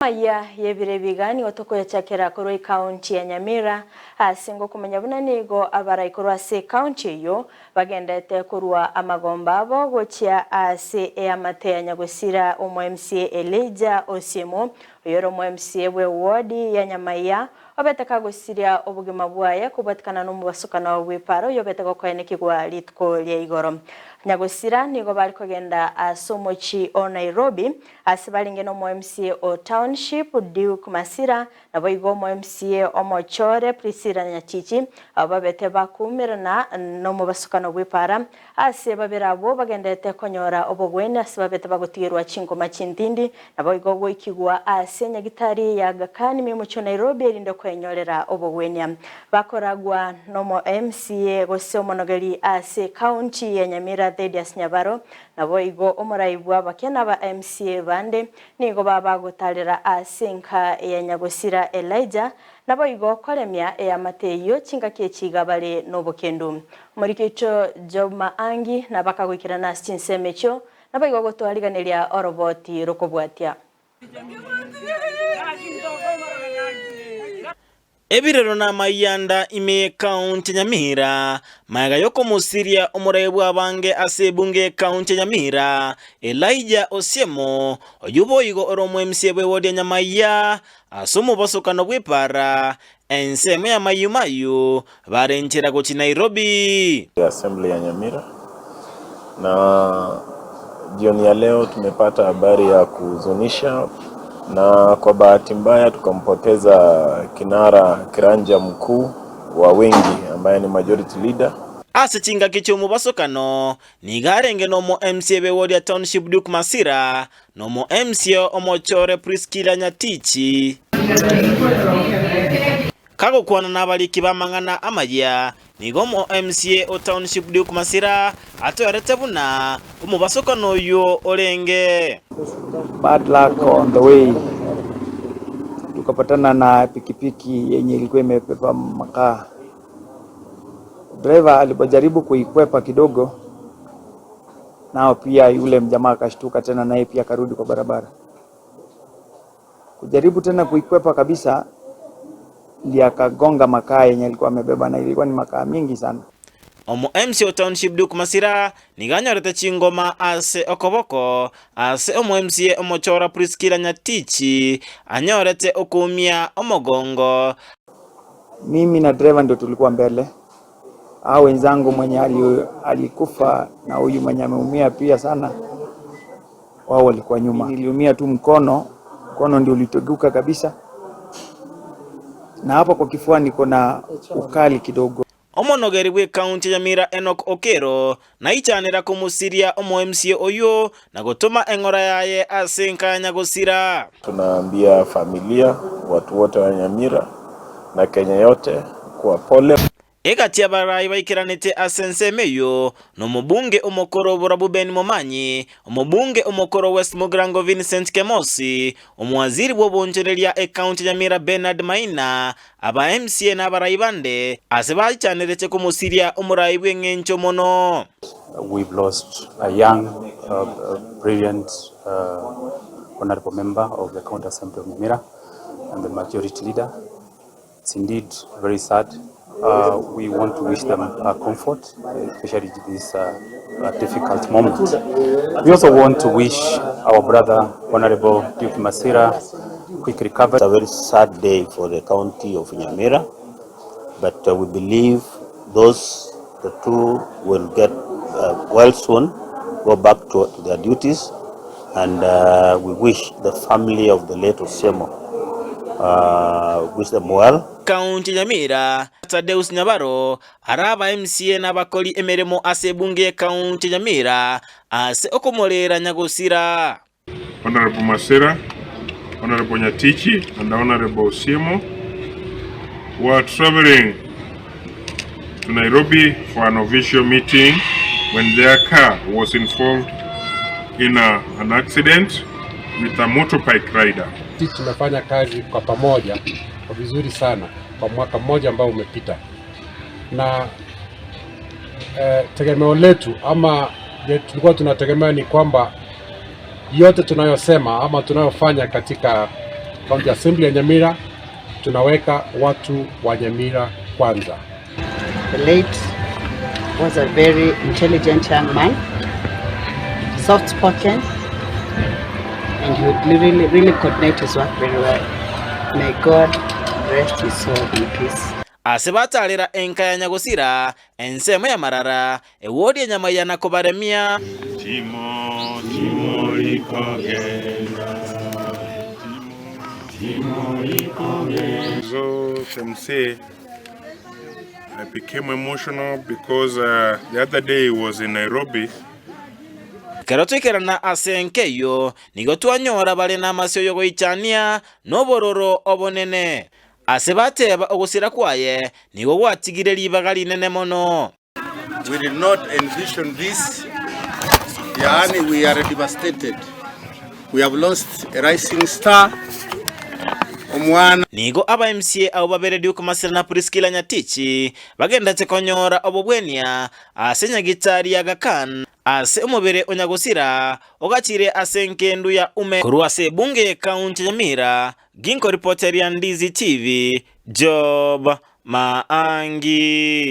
Maya yebire bigani otoko ya chakera koroi county ya Nyamira asingo kumenya bunanigo abaraikoro ase county yo bagendete kurwa amagomba abo gochia ase amate ya Nyagusira omo MCA Late Osiemo oyoro omo MCA we ward ya Nyamaya obeteka gosiria obugima bwaye kubatikana no mubasukana w'iparo yobeteka koyenekigwa litko lya igoro Nyagusira nigo bali kogenda asomochi o Nairobi asibalinge no mo MCA o township Duke Masira na boigo mo MCA o Mochore Priscilla Nyachichi ababete bakumirana no mubasukano w'ipara ase babirabo bagendete konyora obogwene asibabete bagotirwa chinko machintindi na boigo goikigwa ase Nyagitari ya Gakani mimucho Nairobi erinde kwenyorera obogwene bakoragwa no mo MCA gosomonogeri ase county ya Nyamira Nyabaro na boigo omuraibwa bakena ba MCA bande nigo baba gutalira asinka ya Nyagusira Elijah na boigo kolemya ya mateyo chinga kiechiga bale no bokendu murikicho Joma Angi na bakagwikirana cinsemecho na boigo gotwaliganeria oroboti rokobwatia Ebirero na mayanda ime county Nyamira maga yoko musiria omurebu abange asebunge county Nyamira Late Osiemo oyubo igo oromo MCA wodi Nyamaya asumo basokano bwepara enseme ya mayumayu barenchera gochi Nairobi Assembly ya Nyamira na jioni ya leo tumepata habari ya kuzunisha na kwa bahati mbaya tukampoteza kiranja mkuu wa wengi ambaye ni majority leader. Ase chinga kicho mubasokano ni garenge no mo MCA be wodi ya township Duke Masira no mo MCA Omochore Priscilla Nyachichi kago kwana nabaliki bamangana amaya nigo mo MCA o township Duke Masira atoyarete buna umubasokano yo olenge. Bad luck on the way. Tukapatana na pikipiki yenye ilikuwa imebeba makaa. Driver alipojaribu kuikwepa kidogo, nao pia yule mjamaa akashtuka tena naye pia karudi kwa barabara. Kujaribu tena kuikwepa kabisa, ndiye akagonga makaa yenye ilikuwa amebeba na ilikuwa ni makaa mingi sana. Omo MCA township Duke Masira niganyorete chingoma ase okoboko ase omo MCA Omochora Priscilla Nyachichi anyorete okumia omogongo. Mimi na driver ndio tulikuwa mbele. Hao wenzangu mwenye alikufa na huyu mwenye ameumia pia sana wao walikuwa nyuma. Niliumia tu mkono ndio uliteguka kabisa. Na hapa kwa kifua niko na ukali kidogo. Omonogeri we county Nyamira Enoch Okero na ichanira kumusiria omo MCA oyo na gotuma engora yaye asenka Nyagusira. Tunaambia familia, watu wote wa Nyamira na Kenya yote kwa pole. Egatia barai baikiranete asensemeyo no mubunge omokoro Burabu Ben Momanyi, omubunge omokoro West Mugrango Vincent Kemosi, omwaziri bw'obonjereria county Nyamira Bernard Maina, aba MCA na barai bande aseba chanelete kumusiria omurai bw'engencho mono. We've lost a young, brilliant, honorable member of the County Assembly of Nyamira and the majority leader. It's indeed very sad. We want to wish them comfort, especially in this difficult moment. We also want to wish our brother, Honorable Duke Masira, quick recovery. It's a very sad day for the county of Nyamira, but we believe the two will get well soon, go back to their duties, and we wish the family of the late Osiemo, wish them well. County Nyamira Tadeus Nyabaro araba MCA na bakoli emeremo asebunge county Nyamira ase okomolera Nyagusira. Honorable Masira, Honorable Nyachichi, and Honorable Osiemo were traveling to Nairobi for an official meeting when their car was involved in an accident with a motorbike rider. Sisi tumefanya kazi kwa pamoja kwa vizuri sana kwa mwaka mmoja ambao umepita, na tegemeo letu ama tulikuwa tunategemea ni kwamba yote tunayosema ama tunayofanya katika County Assembly ya Nyamira tunaweka watu wa Nyamira kwanza. The late was a very intelligent young man, soft-spoken, and he would really coordinate his work very well. May God rest his soul in peace. Asebatalira enka ya Nyagusira ensemo ya Marara ewodi ya Nyamayana kobaremia Timo ikogenda So can say I became emotional because the other day I was in Nairobi. Kerotwikera na asenkeyo nigo twanyora bale na masyo yo goichania nobororo obonene asebateba ogusira kwaye nigo gwatigire libagali nene mono. We did not envision this. Yani, we are devastated. We have lost a rising star. Nigo aba MCA au baberedi ukumasira na Priskila Nyatichi bagenda tekonyora obobwenia asenya gitari ya Gakan ase umubere Onyagusira ogachire asenkendu ya ume kuruase bunge kaunti Nyamira. Ginko reporter ya Ndizi TV Job Maangi.